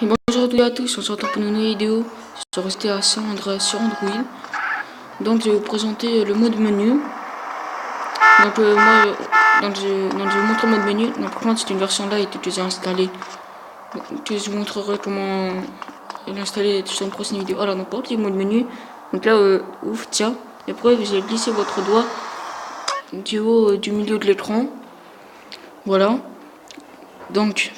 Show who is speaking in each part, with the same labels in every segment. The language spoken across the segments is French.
Speaker 1: Et bonjour à toutes et à tous, on se retrouve pour une nouvelle vidéo sur GTA San Andreas sur Android. Donc je vais vous présenter le mode menu. Donc je vais vous montrer le mode menu. Donc par contre c'est une version light que j'ai installée. Donc, je vous montrerai comment l'installer sur une prochaine vidéo. Alors donc pour le mode menu, donc là ouf tiens, et après vous allez glisser votre doigt du haut du milieu de l'écran. Voilà. Donc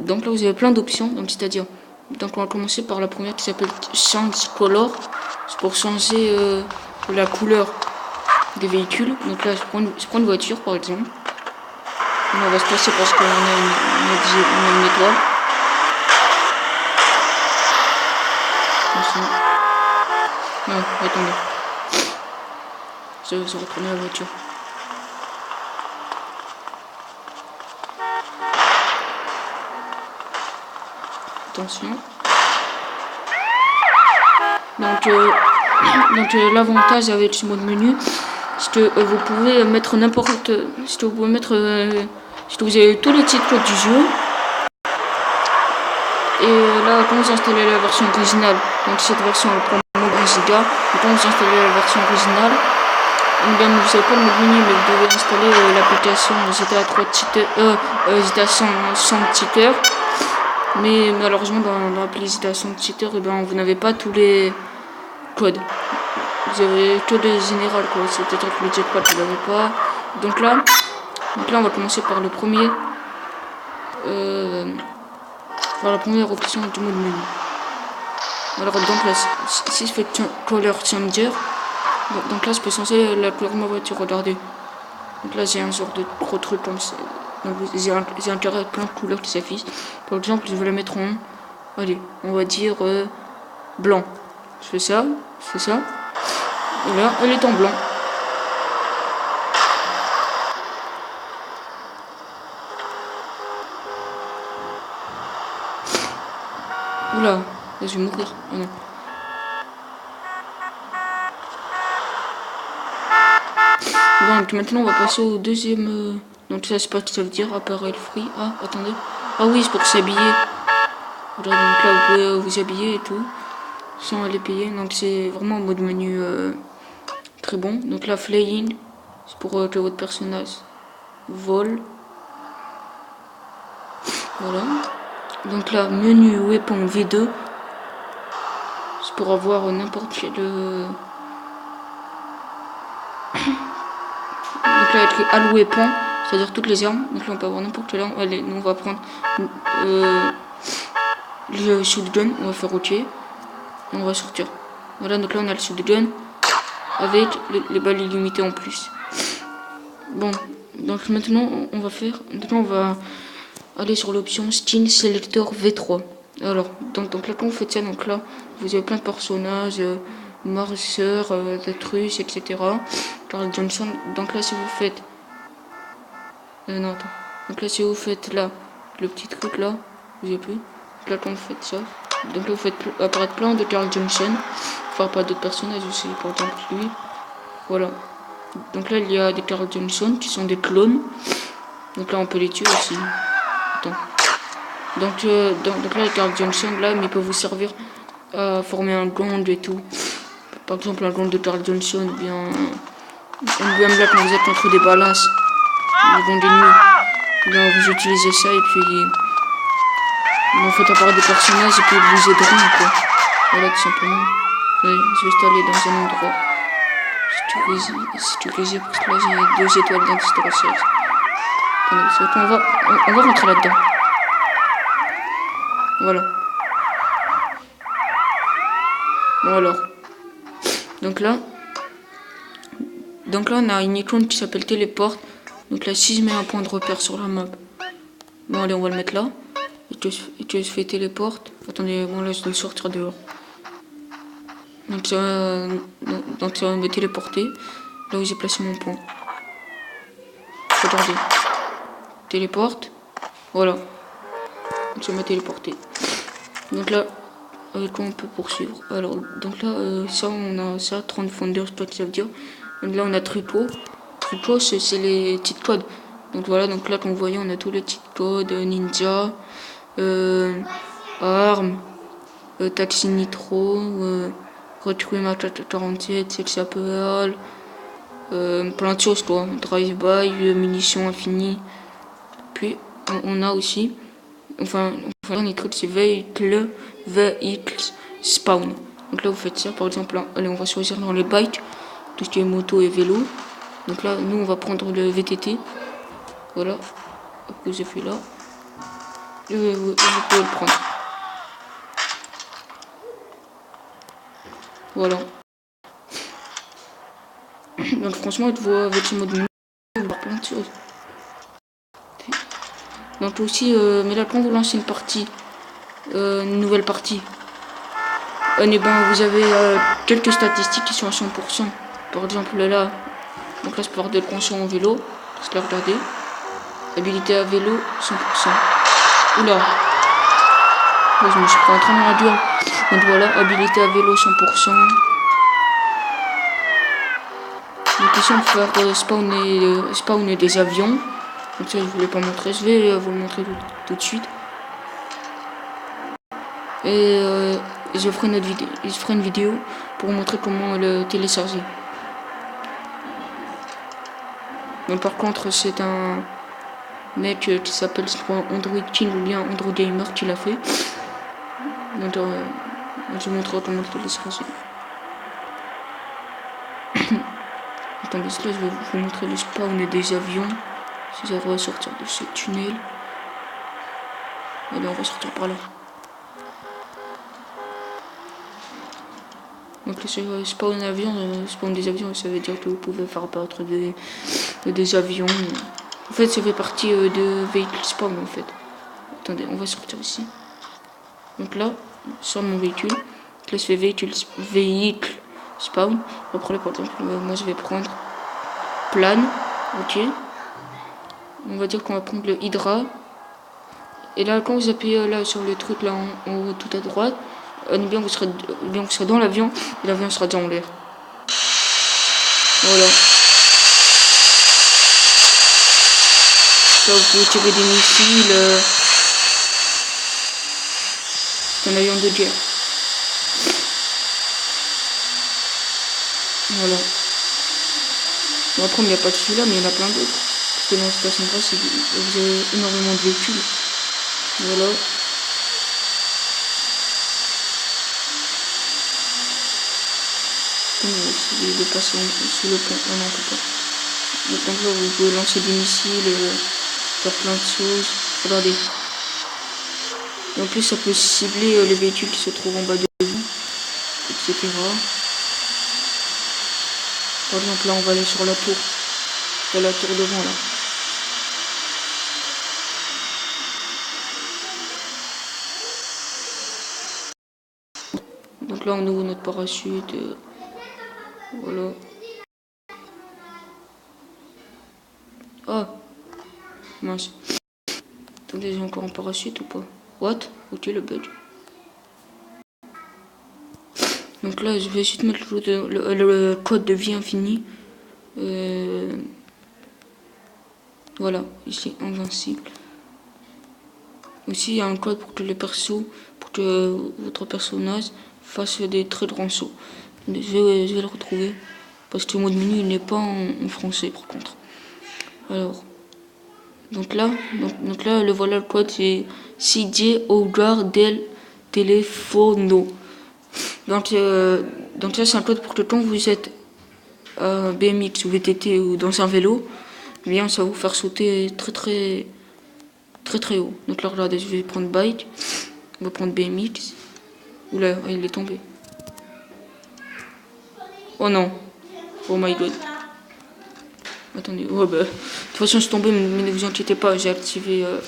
Speaker 1: là vous avez plein d'options, donc c'est-à-dire, donc on va commencer par la première qui s'appelle Change Color. C'est pour changer la couleur des véhicules. Donc là je prends une voiture par exemple. Là, on va se passer parce qu'on a une étoile. Non, attendez. Je vais retourner la voiture. Attention. Donc l'avantage avec ce mode menu, c'est que vous pouvez mettre n'importe, c'est que vous pouvez mettre, c'est que vous avez tous les titres du jeu. Et là, quand vous installez la version originale, donc cette version elle prend moins de giga. Et quand vous installez la version originale, eh bien, vous savez pas le mode menu, mais vous devez installer l'application GTA 3 cheater, GTA 100 cheater. Mais malheureusement dans l'appli GTA 100 cheater, eh bien, vous n'avez pas tous les codes. Vous avez que des générales quoi. C'est peut-être que le jetpack vous l'avez pas. Donc là on va commencer par le premier. Par la première option du mode menu. Alors donc là, si je fais color changer, donc là je peux changer la couleur de ma voiture. Regardez. Donc là j'ai un genre de gros truc comme ça. Donc j'ai un carré avec plein de couleurs qui s'affichent. Par exemple, je vais la mettre en, allez, on va dire blanc. Je fais ça. Et là, elle est en blanc. Oula, là, je vais mourir. Oh non. Donc maintenant on va passer au deuxième. Donc ça c'est pas ce que ça veut dire, appareil free. Ah, attendez. Ah oui, c'est pour s'habiller. Donc là vous pouvez vous habiller et tout. Sans aller payer. Donc c'est vraiment un mode menu très bon. Donc là, flying, c'est pour que votre personnage vole. Voilà. Donc là, menu weapon V2. C'est pour avoir n'importe quel. Donc là, écrit all weapon, c'est-à-dire toutes les armes. Donc là, on peut avoir n'importe quelle arme. Allez, nous on va prendre le shotgun. On va faire OK. Et on va sortir. Voilà, donc là, on a le shotgun avec les balles illimitées en plus. Bon, donc maintenant on va faire. Maintenant on va aller sur l'option Skin Selector V3. Alors, donc là quand vous faites ça, donc là vous avez plein de personnages, Marceur, Zetrus, etc. Carl Johnson. Donc là si vous faites. Non attends. Donc là si vous faites là le petit truc là, vous avez plus. Donc là quand vous faites ça, donc là vous faites apparaître plein de Carl Johnson. Enfin pas d'autres personnages aussi, par exemple lui. Voilà. Donc là il y a des Carl Johnson qui sont des clones. Donc là on peut les tuer aussi. Attends. Donc là les Carl Johnson là, mais ils peuvent vous servir à former un gond et tout. Par exemple un gond de Carl Johnson, ou bien là quand vous êtes contre des balances, les gonds ennemis. Bien vous utilisez ça et puis vous faites apparaître des personnages et puis vous aideront quoi. Voilà tout simplement. Ouais, je vais aller dans un endroit. Sécuriser parce que là j'ai 2 étoiles d'indice. On va rentrer là-dedans. Voilà. Bon alors. Donc là on a une icône qui s'appelle téléport. Donc là si je mets un point de repère sur la map. Bon allez on va le mettre là. Et que je fais téléport. Attendez, bon là je dois le sortir dehors. Donc ça va me téléporter là où j'ai placé mon point. Regardez. Téléporte. Voilà. Donc ça m'a téléporté. Donc là, avec quoi on peut poursuivre. Alors, donc là, ça on a ça, 30 fondeurs, je sais pas ce que ça veut dire. Donc là on a tripot. Tripot c'est les cheat codes. Donc voilà, donc là comme vous voyez on a tous les cheat codes, ninja. Armes, Taxi Nitro, Requiem 47, Sex Appeal, plein de choses quoi. Drive-by, munitions infinies. Puis on a aussi, enfin le dernier truc c'est Vehicle Spawn. Donc là vous faites ça, par exemple, là, allez on va choisir dans les bikes, tout ce qui est moto et vélo. Donc là nous on va prendre le VTT. Voilà, que j'ai fait là. Et vous pouvez le prendre. Voilà. Donc franchement, avec ce mode menu, on va voir plein de choses. Donc aussi, mais là quand vous lancez une partie, une nouvelle partie, et ben vous avez quelques statistiques qui sont à 100%. Par exemple là, donc là je peux regarder le consomme en vélo, parce que là regardez, habilité à vélo 100%. Oula, oh, je me suis pris un train dans la dure. Donc voilà, habilité à vélo 100%. Donc ici on peut faire spawner des avions. Donc ça je voulais pas montrer, je vais vous le montrer tout de suite. Et je ferai une vidéo pour vous montrer comment le télécharger. Mais par contre c'est un mec qui s'appelle Android King ou bien Android Gamer qui l'a fait. Donc je vous montrerai comment le télécharger. Attendez, là je vais vous montrer le spawn des avions. Si ça va sortir de ce tunnel. Allez, on va sortir par là. Donc le spawn des avions, ça veut dire que vous pouvez faire apparaître des avions. En fait, ça fait partie de véhicule spawn en fait. Attendez, on va sortir ici. Donc là, sur mon véhicule, là je fais véhicule spawn. Après, par exemple, moi je vais prendre plane, ok. On va dire qu'on va prendre le Hydra. Et là, quand vous appuyez là sur le truc là en haut tout à droite, bien vous serez dans l'avion et l'avion sera déjà en l'air. Voilà. Là, vous pouvez tirer des missiles. C'est un avion de guerre. Voilà. Bon, après, il n'y a pas de celui-là, mais il y en a plein d'autres. Parce que dans cette station-là, vous avez énormément de véhicules. Voilà. On va essayer de passer sous le pont. Ah non, on peut pas. Donc là, vous pouvez lancer des missiles, faire plein de choses. Regardez. Et en plus, ça peut cibler les véhicules qui se trouvent en bas de vous, etc. Par exemple, là, on va aller sur la tour. Il y a la tour devant, là. Donc là, on ouvre notre parachute. Voilà. Ah, mince. Attendez, j'ai encore un parachute ou pas? What? Ok, le bug. Donc là, je vais juste mettre le code de vie infini. Voilà, ici, invincible. Aussi, il y a un code pour que les persos, pour que votre personnage fasse des très grands sauts. Je vais le retrouver. Parce que le mode menu n'est pas en français par contre. Alors, donc là, le code c'est CJ Hogar del Telefono. Donc là c'est un code pour que quand vous êtes BMX ou VTT ou dans un vélo, eh bien ça va vous faire sauter très haut. Donc là regardez, je vais prendre bike, on va prendre BMX. Oula, il est tombé. Oh non. Oh my god. Attendez, oh bah. De toute façon, je suis tombé, mais ne vous inquiétez pas, j'ai activé le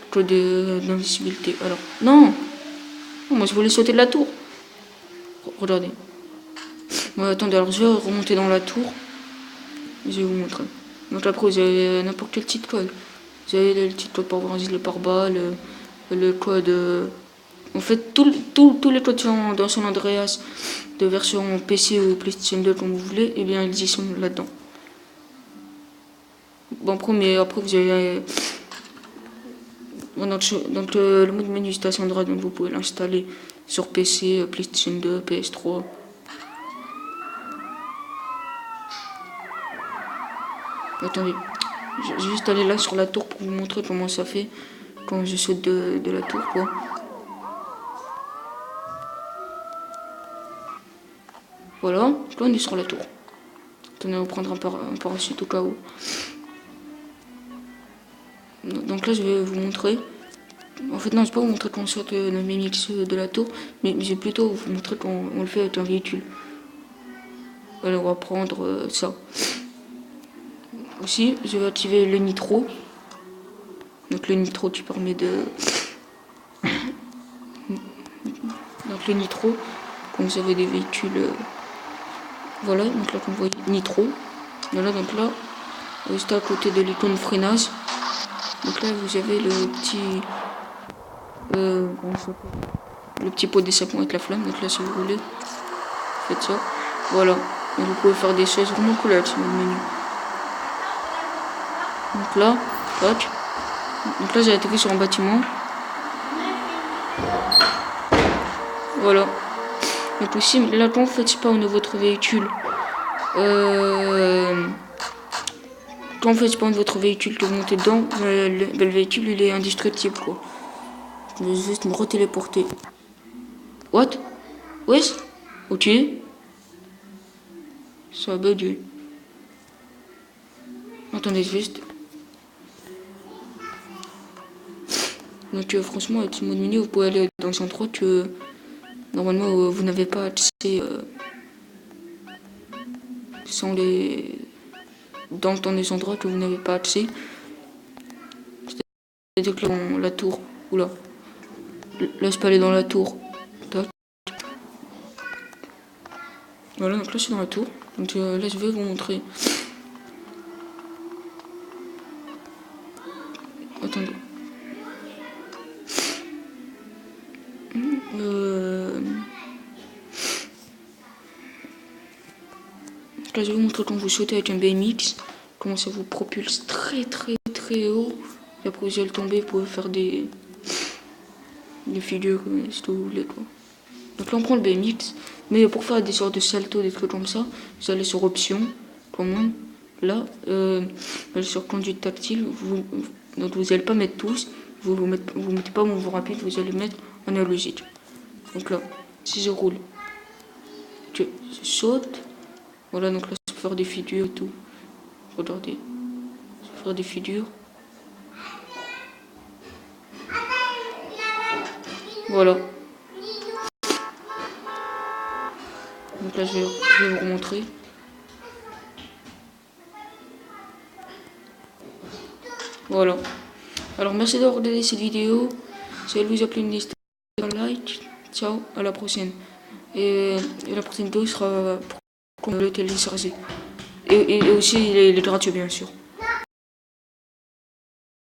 Speaker 1: code d'invisibilité. Alors, non. Moi, je voulais sauter de la tour. Regardez. Bon, attendez, alors je vais remonter dans la tour. Je vais vous montrer. Donc après, vous avez n'importe quel cheat code. Vous avez le cheat code pour ouvrir le pare-balles, le code. En fait, tous les codes dans San Andreas de version PC ou PlayStation 2, comme vous voulez, eh bien, ils y sont là-dedans. Bon, après vous avez Bon, donc le mode menu Station Android, donc vous pouvez l'installer sur PC, PlayStation 2, PS3. Attendez, je vais juste aller là sur la tour pour vous montrer comment ça fait quand je saute de la tour, quoi. Voilà, là on est sur la tour. Attendez, on va prendre un parachute au cas où. Donc là je vais vous montrer. En fait non, je vais pas vous montrer qu'on saute dans le mix de la tour, mais je vais plutôt vous montrer qu'on le fait avec un véhicule. Alors on va prendre ça. Aussi, je vais activer le nitro. Donc le nitro qui permet de... Donc le nitro, quand vous avez des véhicules... Voilà, donc là comme vous voyez, nitro. Voilà, donc là, juste à côté de l'icône freinage. Donc là vous avez le petit... le petit pot d'échappement avec la flamme. Donc là si vous voulez, faites ça. Voilà. Et vous pouvez faire des choses vraiment cool avec ce menu. Donc là, tac. Donc là j'ai atterri sur un bâtiment. Voilà. Donc aussi, là quand vous faites spawn votre véhicule, quand vous faites spawn votre véhicule, que vous montez dedans, le véhicule il est indestructible quoi. Je vais juste me retéléporter. What? Wesh? Ok. Ça a bugué. Attendez juste. Donc franchement avec ce mode menu vous pouvez aller dans un endroit que normalement vous n'avez pas accès sans les dans des endroits que vous n'avez pas accès. C'est-à-dire que dans la tour. Oula. Là je peux aller dans la tour. Tac. Voilà, donc là je suis dans la tour. Donc là je vais vous montrer. Attendez. Là je vais vous montrer quand vous sautez avec un BMX, comment ça vous propulse très haut. Et après vous allez tomber, vous pouvez faire des figures si vous voulez quoi. Donc là on prend le BMX, mais pour faire des sortes de saltos, des trucs comme ça, vous allez sur option, commande, là, sur conduite tactile, donc vous n'allez pas mettre tous, vous mettez pas mouvement rapide, vous allez mettre analogique. Donc là, si je roule, je saute, voilà, donc là je peux faire des figures et tout. Regardez, je peux faire des figures. Voilà. Donc là je vais vous remontrer. Voilà. Alors merci d'avoir regardé cette vidéo. Si elle vous a plu, n'hésitez pas à like. Ciao, à la prochaine. Et la prochaine vidéo sera pour le télécharger. Et aussi il est gratuit bien sûr.